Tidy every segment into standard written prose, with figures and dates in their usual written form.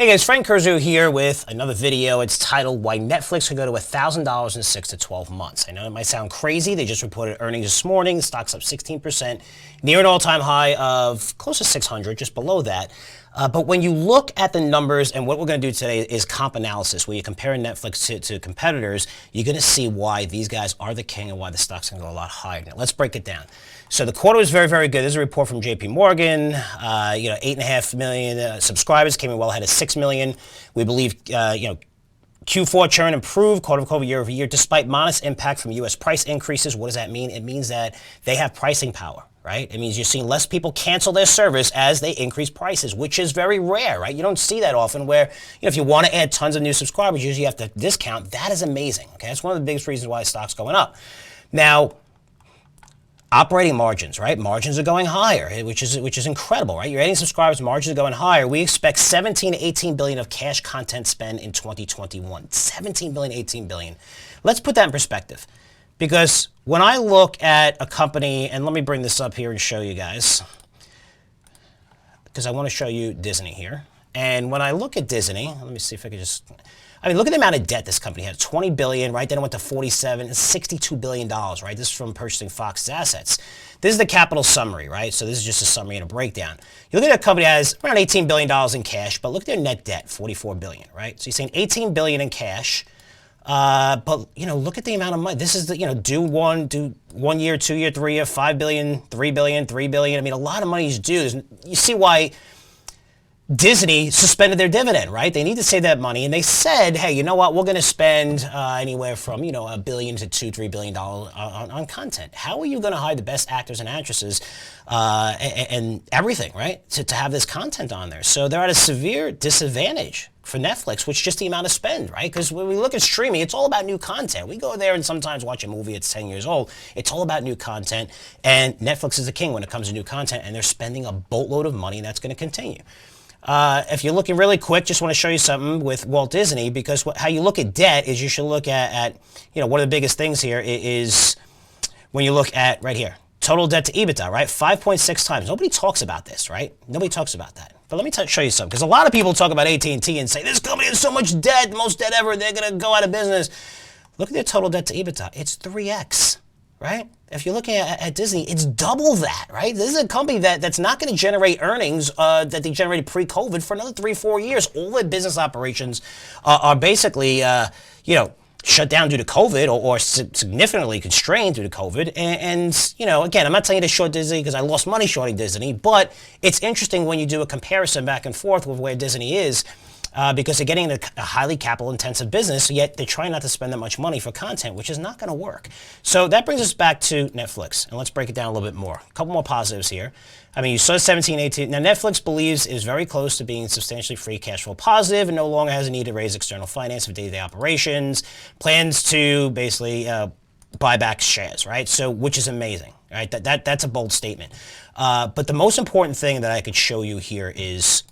Hey guys, Frank Curzio here with another video. It's titled Why Netflix Could Go to $1,000 in 6 to 12 months. I know it might sound crazy. They just reported earnings this morning. The stock's up 16%, near an all-time high of close to 600, just below that. But when you look at the numbers, and what we're going to do today is comp analysis, where you compare Netflix to competitors, you're going to see why these guys are the king and why the stock's going to go a lot higher. Now, let's break it down. So the quarter was very, very good. This is a report from JP Morgan. 8.5 million subscribers, came in well ahead of 6 million. We believe, Q4 churn improved quarter-over-quarter, year-over-year, despite modest impact from U.S. price increases. What does that mean? It means that they have pricing power, right? It means you're seeing less people cancel their service as they increase prices, which is very rare, right? You don't see that often where, if you want to add tons of new subscribers, usually you have to discount. That is amazing, okay? That's one of the biggest reasons why the stock's going up. Now, operating margins, right? Margins are going higher, which is incredible, right? You're adding subscribers, margins are going higher. We expect 17 to 18 billion of cash content spend in 2021. 17 billion, 18 billion. Let's put that in perspective. Because when I look at a company, and let me bring this up here and show you guys, because I want to show you Disney here. And when I look at Disney, let me see if I could look at the amount of debt this company has. 20 billion, right? Then it went to 47, it's $62 billion, right? This is from purchasing Fox's assets. This is the capital summary, right? So this is just a summary and a breakdown. You look at a company that has around $18 billion in cash, but look at their net debt, 44 billion, right? So you're saying 18 billion in cash, but look at the amount of money. This is the, do 1 year, 2 year, 3 year, 5 billion, 3 billion, 3 billion. I mean, a lot of money is due. You see why Disney suspended their dividend, right? They need to save that money, and they said, hey, you know what? We're going to spend anywhere from, $1 billion to $2-3 billion on content. How are you going to hire the best actors and actresses and everything, right, to have this content on there? So they're at a severe disadvantage for Netflix, which is just the amount of spend, right? Because when we look at streaming, it's all about new content. We go there and sometimes watch a movie that's 10 years old. It's all about new content, and Netflix is the king when it comes to new content, and they're spending a boatload of money, and that's going to continue. If you're looking really quick, just want to show you something with Walt Disney, because how you look at debt is you should look at one of the biggest things here is when you look at right here, total debt to EBITDA, right? 5.6 times. Nobody talks about this, right? Nobody talks about that. But let me show you something, because a lot of people talk about AT&T and say, this company has so much debt, the most debt ever, they're going to go out of business. Look at their total debt to EBITDA. It's 3x, right? If you're looking at Disney, it's double that, right? This is a company that's not going to generate earnings that they generated pre-COVID for another 3-4 years. All their business operations are basically, shut down due to COVID or significantly constrained due to COVID. And again, I'm not telling you to short Disney because I lost money shorting Disney, but it's interesting when you do a comparison back and forth with where Disney is, because they're getting a highly capital-intensive business, yet they're trying not to spend that much money for content, which is not going to work. So that brings us back to Netflix, and let's break it down a little bit more. A couple more positives here. I mean, you saw 17, 18. Now, Netflix believes is very close to being substantially free cash flow positive and no longer has a need to raise external finance for day-to-day operations. Plans to basically buy back shares, right? So, which is amazing, right? That's a bold statement. But the most important thing that I could show you here is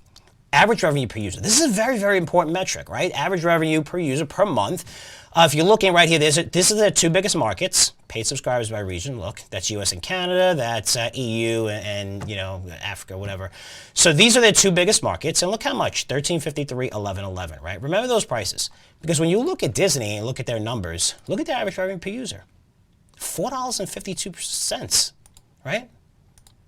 average revenue per user. This is a very, very important metric, right? Average revenue per user per month. If you're looking right here, this is the two biggest markets, paid subscribers by region. Look, that's US and Canada, that's EU and Africa, whatever. So these are the two biggest markets, and look how much, $13.53, $11.11, right? Remember those prices, because when you look at Disney and look at their numbers, look at their average revenue per user, $4.52, right?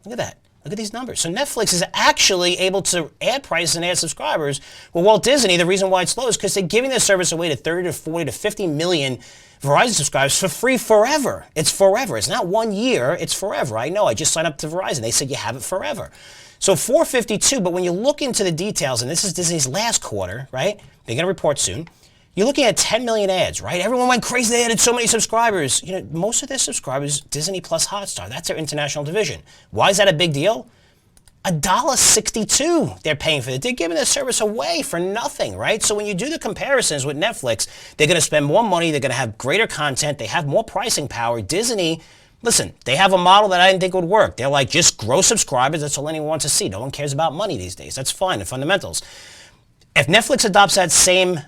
Look at that. Look at these numbers. So Netflix is actually able to add prices and add subscribers. Well, Walt Disney, the reason why it's low is because they're giving their service away to 30 to 40 to 50 million Verizon subscribers for free forever. It's forever. It's not 1 year. It's forever. I know. I just signed up to Verizon. They said you have it forever. So 452, but when you look into the details, and this is Disney's last quarter, right? They're going to report soon. You're looking at 10 million ads, right? Everyone went crazy. They added so many subscribers. Most of their subscribers, Disney plus Hotstar. That's their international division. Why is that a big deal? $1.62 they're paying for it. They're giving their service away for nothing, right? So when you do the comparisons with Netflix, they're going to spend more money. They're going to have greater content. They have more pricing power. Disney, listen, they have a model that I didn't think would work. They're like, just grow subscribers. That's all anyone wants to see. No one cares about money these days. That's fine, the fundamentals. If Netflix adopts that same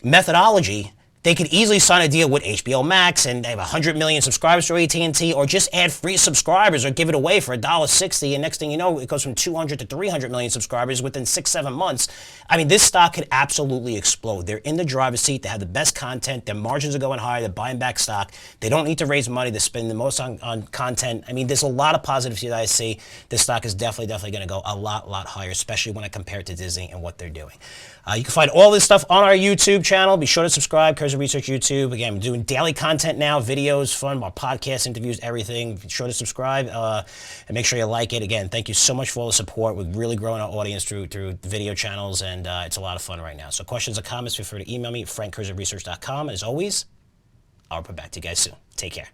methodology, They could easily sign a deal with HBO Max and they have 100 million subscribers to AT&T, or just add free subscribers or give it away for $1.60, and next thing you know, it goes from 200 to 300 million subscribers within 6-7 months. I mean, this stock could absolutely explode. They're in the driver's seat. They have the best content. Their margins are going higher. They're buying back stock. They don't need to raise money. They're spending the most on content. I mean, there's a lot of positives here that I see. This stock is definitely going to go a lot higher, especially when I compare it to Disney and what they're doing. You can find all this stuff on our YouTube channel. Be sure to subscribe, Curzio Research YouTube. Again, I'm doing daily content now, videos, fun, our podcasts, interviews, everything. Be sure to subscribe and make sure you like it. Again, thank you so much for all the support. We're really growing our audience through the video channels, and it's a lot of fun right now. So questions or comments, feel free to email me at frankcurzioresearch.com. And as always, I'll report back to you guys soon. Take care.